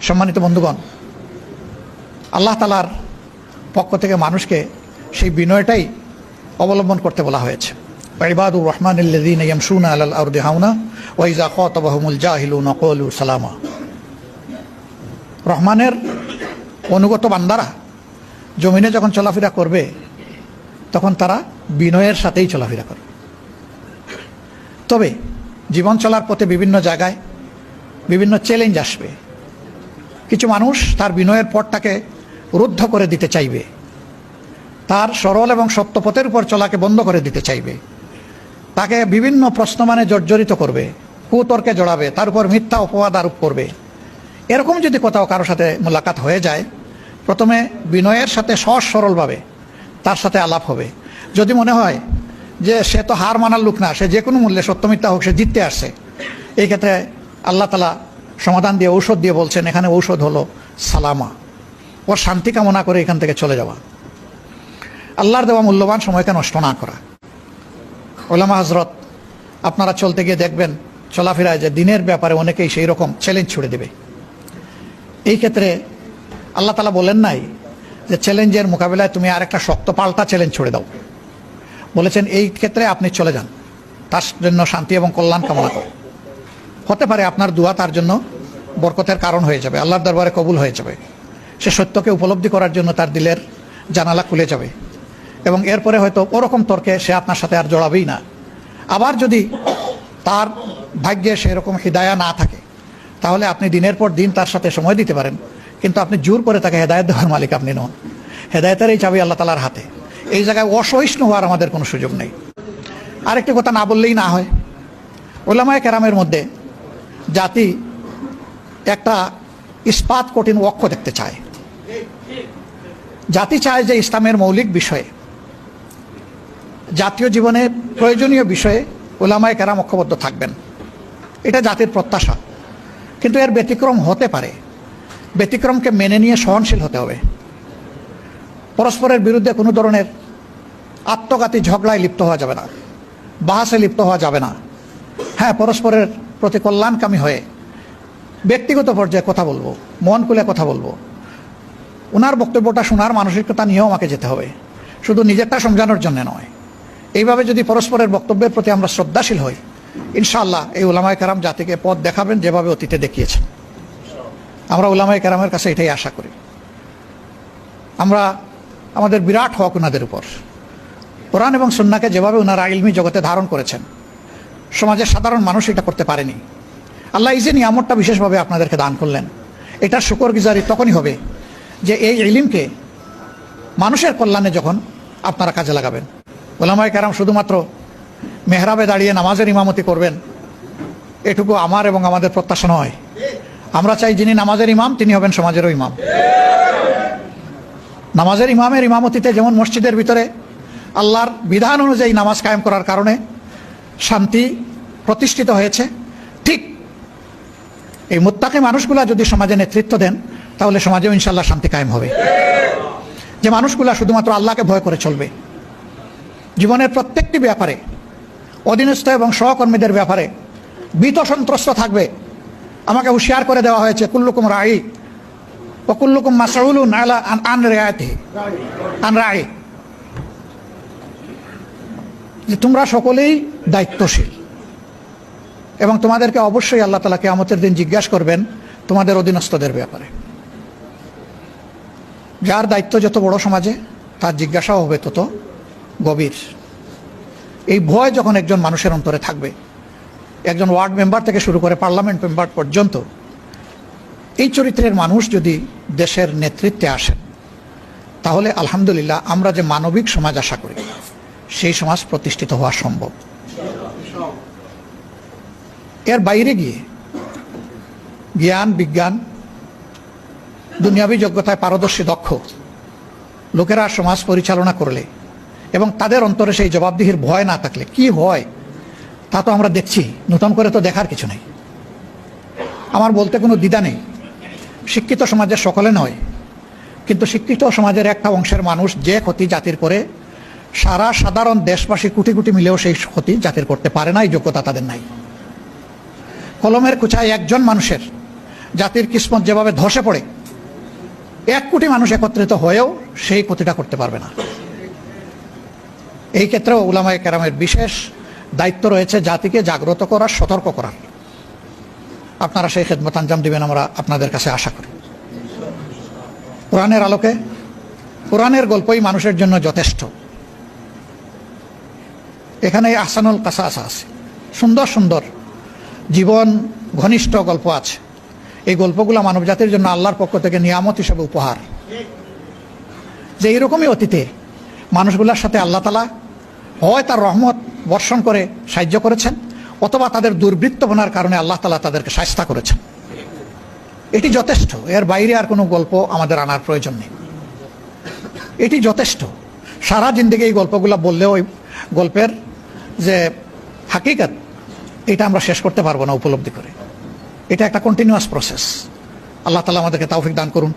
সম্মানিত বন্ধুগণ, আল্লাহ তাআলার পক্ষ থেকে মানুষকে সেই বিনয়টাই অবলম্বন করতে বলা হয়েছে। ইবাদুর রহমানিল্লাযীনা ইয়ামশুনা আলাল আরদি হাওনা ওয়া ইযা খাতাবাহুমুল জাহিলুনা ক্বালু সালামা। রহমানের অনুগত বান্দারা জমিনে যখন চলাফেরা করবে তখন তারা বিনয়ের সাথেই চলাফেরা করবে। তবে জীবন চলার পথে বিভিন্ন জায়গায় বিভিন্ন চ্যালেঞ্জ আসবে। কিছু মানুষ তার বিনয়ের পথটাকে রুদ্ধ করে দিতে চাইবে, তার সরল এবং সত্য পথের উপর চলাকে বন্ধ করে দিতে চাইবে, তাকে বিভিন্ন প্রশ্নমানে জর্জরিত করবে, কুতর্কে জড়াবে, তার উপর মিথ্যা অপবাদ আরোপ করবে। এরকম যদি কোথাও কারোর সাথে মোলাকাত হয়ে যায়, প্রথমে বিনয়ের সাথে সহজ সরলভাবে তার সাথে আলাপ হবে। যদি মনে হয় যে সে তো হার মানার লোক না, সে যে কোনো মূল্যে সত্য মিথ্যা হোক সে জিততে আসছে, এই ক্ষেত্রে আল্লাহ তাআলা সমাধান দিয়ে ঔষধ দিয়ে বলছেন, এখানে ঔষধ হলো সালামা, ওর শান্তি কামনা করে এখান থেকে চলে যাওয়া, আল্লাহর দেওয়া মূল্যবান সময়কে নষ্ট না করা। ওলামা হজরত, আপনারা চলতে গিয়ে দেখবেন চলাফেরায় যে দিনের ব্যাপারে অনেকেই সেই রকম চ্যালেঞ্জ ছুড়ে দেবে। এই ক্ষেত্রে আল্লাহ তাআলা বলেন নাই যে চ্যালেঞ্জের মোকাবিলায় তুমি আরেকটা শক্ত পাল্টা চ্যালেঞ্জ ছুড়ে দাও, বলেছেন এই ক্ষেত্রে আপনি চলে যান, তার জন্য শান্তি এবং কল্যাণ কামনা করে। হতে পারে আপনার দোয়া তার জন্য বরকতের কারণ হয়ে যাবে, আল্লাহর দরবারে কবুল হয়ে যাবে, সে সত্যকে উপলব্ধি করার জন্য তার দিলের জানালা খুলে যাবে এবং এরপরে হয়তো ওরকম তর্কে সে আপনার সাথে আর জড়াবেই না। আবার যদি তার ভাগ্যে সেরকম হিদায়া না থাকে, তাহলে আপনি দিনের পর দিন তার সাথে সময় দিতে পারেন, কিন্তু আপনি জোর করে তাকে হেদায়েত দেওয়ার মালিক আপনি নন। হেদায়েতের এই চাবি আল্লাহ তাআলার হাতে। এই জায়গায় অসহিষ্ণু হওয়ার আমাদের কোনো সুযোগ নেই। আরেকটি কথা না বললেই না হয়, উলামায়ে কেরামের মধ্যে জাতি একটা ইস্পাত কঠিন ওয়াক্য দেখতে চায়। জাতি চায় যে ইসলামের মৌলিক বিষয়ে, জাতীয় জীবনের প্রয়োজনীয় বিষয়ে উলামায়ে কেরাম ঐক্যবদ্ধ থাকবেন, এটা জাতির প্রত্যাশা। কিন্তু এর ব্যতিক্রম হতে পারে, ব্যতিক্রমকে মেনে নিয়ে সহনশীল হতে হবে। পরস্পরের বিরুদ্ধে কোনো ধরনের আত্মঘাতী ঝগড়ায় লিপ্ত হওয়া যাবে না, বাহাসে লিপ্ত হওয়া যাবে না। হ্যাঁ, পরস্পরের প্রতি কল্যাণকামী হয়ে ব্যক্তিগত পর্যায়ে কথা বলবো, মন খুলে কথা বলবো, ওনার বক্তব্যটা শোনার মানসিকতা নিয়েও আমাকে যেতে হবে, শুধু নিজেরটা সমঝানোর জন্য নয়। এইভাবে যদি পরস্পরের বক্তব্যের প্রতি আমরা শ্রদ্ধাশীল হই, ইনশাআল্লাহ এই উলামায়ে কেরাম জাতিকে পথ দেখাবেন যেভাবে অতীতে দেখিয়েছেন। আমরা উলামায়ে কেরামের কাছে এটাই আশা করি। আমরা আমাদের বিরাট হক ওনাদের উপর। কোরআন এবং সুন্নাহকে যেভাবে ওনারা ইলমি জগতে ধারণ করেছেন, সমাজের সাধারণ মানুষ এটা করতে পারেনি। আল্লাহ এই যে নিয়ামতটা বিশেষভাবে আপনাদেরকে দান করলেন, এটার শুকরগুজারি তখনই হবে যে এই ইলমকে মানুষের কল্যাণে যখন আপনারা কাজে লাগাবেন। উলামায়ে কেরাম শুধুমাত্র মেহরাবে দাঁড়িয়ে নামাজের ইমামতি করবেন, এটুকু আমার এবং আমাদের প্রত্যাশা নয়। আমরা চাই যিনি নামাজের ইমাম তিনি হবেন সমাজেরও ইমাম। নামাজের ইমামের ইমামতিতে যেমন মসজিদের ভিতরে আল্লাহর বিধান অনুযায়ী নামাজ কায়েম করার কারণে শান্তি প্রতিষ্ঠিত হয়েছে, ঠিক এই মুত্তাকি মানুষগুলা যদি সমাজে নেতৃত্ব দেন, তাহলে সমাজেও ইনশাআল্লাহ শান্তি কায়েম হবে। যে মানুষগুলা শুধুমাত্র আল্লাহকে ভয় করে চলবে, জীবনের প্রত্যেকটি ব্যাপারে, অধীনস্থ এবং সহকর্মীদের ব্যাপারে ভীত সন্ত্রস্ত থাকবে। আমাকে হুঁশিয়ার করে দেওয়া হয়েছে, কুল্লুকুম রাঈ ওয়া কুল্লুকুম মাসউলুন আলা আন রায়াতিহি আন রাঈ, যে তোমরা সকলেই দায়িত্বশীল এবং তোমাদেরকে অবশ্যই আল্লাহ তাআলা কিয়ামতের দিন জিজ্ঞাসা করবেন তোমাদের অধীনস্থদের ব্যাপারে। যার দায়িত্ব যত বড় সমাজে, তার জিজ্ঞাসাও হবে তত গভীর। এই ভয় যখন একজন মানুষের অন্তরে থাকবে, একজন ওয়ার্ড মেম্বার থেকে শুরু করে পার্লামেন্ট মেম্বার পর্যন্ত, এই চরিত্রের মানুষ যদি দেশের নেতৃত্বে আসেন, তাহলে আলহামদুলিল্লাহ আমরা যে মানবিক সমাজ আশা করি সেই সমাজ প্রতিষ্ঠিত হওয়া সম্ভব। এর বাইরে গিয়ে জ্ঞান, বিজ্ঞান, দুনিয়াবী যোগ্যতায় পারদর্শী দক্ষ লোকেরা সমাজ পরিচালনা করলে এবং তাদের অন্তরে সেই জবাবদিহির ভয় না থাকলে কি হয় তা তো আমরা দেখছি, নতুন করে তো দেখার কিছু নেই। আমার বলতে কোনো দ্বিধা নেই, শিক্ষিত সমাজের সকলে নয়, কিন্তু শিক্ষিত সমাজের একটা অংশের মানুষ যে ক্ষতি জাতির করে, সারা সাধারণ দেশবাসী কোটি কোটি মিলেও সেই ক্ষতি জাতির করতে পারে না, এই যোগ্যতা তাদের নাই। কলমের কুচায় একজন মানুষের জাতির কিসমত যেভাবে ধসে পড়ে, 1 কোটি মানুষ একত্রিত হয়েও সেই ক্ষতিটা করতে পারবে না। এই ক্ষেত্রেও উলামায়ে কেরামের বিশেষ দায়িত্ব রয়েছে জাতিকে জাগ্রত করার, সতর্ক করার। আপনারা সেই খেদমত আঞ্জাম দিবেন আমরা আপনাদের কাছে আশা করি। কোরআনের আলোকে, কোরআনের গল্পই মানুষের জন্য যথেষ্ট। এখানে আহসানুল কাসাস আছে, সুন্দর সুন্দর জীবন ঘনিষ্ঠ গল্প আছে। এই গল্পগুলো মানব জাতির জন্য আল্লাহর পক্ষ থেকে নিয়ামত হিসেবে উপহার, যে এইরকমই অতীতে মানুষগুলোর সাথে আল্লাহ তাআলা হয় তার রহমত বর্ষণ করে সাহায্য করেছেন, অথবা তাদের দুর্বৃত্তপনার কারণে আল্লাহ তাআলা তাদেরকে শায়েস্তা করেছেন। এটি যথেষ্ট, এর বাইরে আর কোনো গল্প আমাদের আনার প্রয়োজন নেই। এটি যথেষ্ট। সারা জিন্দেগি এই গল্পগুলো বললেও ওই গল্পের যে হাকিকত, এটা আমরা শেষ করতে পারবো না উপলব্ধি করে। এটা একটা কন্টিনিউয়াস প্রসেস। আল্লাহ তাআলা আমাদেরকে তৌফিক দান করুন।